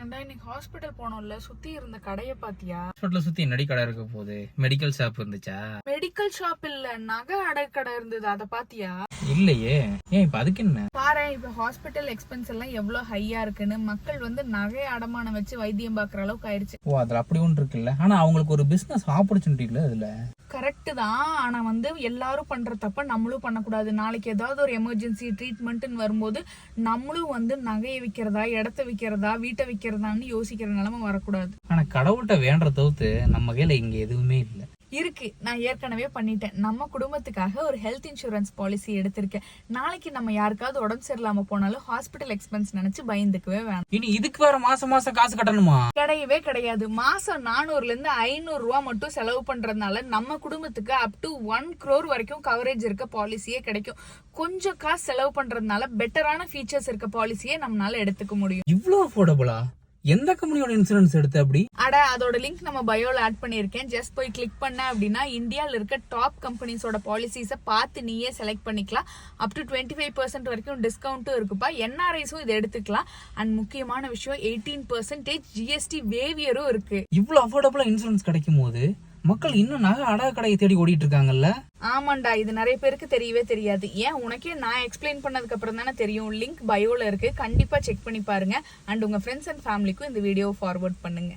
இன்னைக்கு ஹாஸ்பிட்டல் போனோம்ல, சுத்தி இருந்த கடையை பாத்தியா? ஹாஸ்பிட்டல சுத்தி என்னடி கடை இருக்க போகுது? மெடிக்கல் ஷாப் இருந்துச்சா? மெடிக்கல் ஷாப் இல்ல, நகை அடை கடை இருந்தது. அத பாத்தியா? இல்லையே. ஏன் இப்ப அதுக்கு என்ன? பாரு, இப்ப ஹாஸ்பிட்டல் எக்ஸ்பென்ஸ் எல்லாம் எவ்வளவு ஹையா இருக்குன்னு. மக்கள் வந்து நகை அடமானம் வச்சு வைத்தியம் பாக்குற அளவுக்கு ஆயிடுச்சு. ஓ, அதுல அப்படி ஒன்று இருக்குல்ல. ஆனா அவங்களுக்கு ஒரு பிசினஸ் ஆப்பர்ச்சுனிட்டி இல்ல அதுல. கரெக்ட் தான். ஆனா வந்து எல்லாரும் பண்ற தப்ப நம்மளும் பண்ணக்கூடாது. நாளைக்கு ஏதாவது ஒரு எமர்ஜென்சி ட்ரீட்மெண்ட்னு வரும்போது நம்மளும் வந்து நகையை விற்கிறதா, இடத்த விற்கிறதா, வீட்டை விற்கிறதான்னு யோசிக்கிற நிலைமை வரக்கூடாது. ஆனா கடவுள்கிட்ட வேண்ட தவிர்த்து நம்ம கையில இங்க எதுவுமே இல்ல. இருக்கு, நான் ஏற்கனவே பண்ணிட்டேன். நம்ம குடும்பத்துக்காக ஒரு ஹெல்த் இன்சூரன்ஸ் பாலிசி எடுத்திருக்கேன். நாளைக்கு நம்ம யாருக்காவது உடம்பு சரியில்லாம போனாலும் ஹாஸ்பிட்டல் எக்ஸ்பென்ஸ் நினைச்சு பயந்துக்கவே வேணாம். இனி இதுக்கு வேற மாசம் மாசம் காசு கட்டணுமா? கிடையவே கிடையாது. மாசம் 400 இருந்து 500 ரூபா மட்டும் செலவு பண்றதுனால நம்ம குடும்பத்துக்கு அப் டு 1 crore வரைக்கும் கவரேஜ் இருக்க பாலிசியே கிடைக்கும். கொஞ்சம் காசு செலவு பண்றதுனால பெட்டரான ஃபீச்சர்ஸ் இருக்க பாலிசியே நம்மளால எடுத்துக்க முடியும். இவ்ளோ அஃபோர்டபுளா? எந்த கம்பெனியோட இன்சூரன்ஸ் எடுத்த அப்படி? அட, அதோட லிங்க் நம்ம பயோல ஆட் பண்ணிருக்கேன். ஜஸ்ட் போய் கிளிக் பண்ண அப்படின்னா இந்தியால இருக்க டாப் கம்பெனிஸோட பாலிசிஸை பார்த்து நீயே செலக்ட் பண்ணிக்கலாம். அப் டு 25% வரைக்கும் டிஸ்கவுண்ட்டும் இருக்குப்பா. என்ஆர்ஐஸும் இதை எடுத்துக்கலாம். அண்ட் முக்கியமான விஷயம், 18% ஜிஎஸ்டி வேவியரும் இருக்கு. இவ்ளோ அஃபோர்டபுளா இன்சூரன்ஸ் கிடைக்கும் போது மக்கள் இன்னும் நகை அடகு கடையை தேடி ஓடிட்டு இருக்காங்கல்ல. ஆமாண்டா, இது நிறைய பேருக்கு தெரியவே தெரியாது. ஏன், உனக்கே நான் எக்ஸ்பிளைன் பண்ணதுக்கு அப்புறம் தானே தெரியும். லிங்க் பயோல இருக்கு, கண்டிப்பா செக் பண்ணி பாருங்க. அண்ட் உங்க ஃப்ரெண்ட்ஸ் அண்ட் ஃபேமிலிக்கும் இந்த வீடியோ ஃபார்வர்ட் பண்ணுங்க.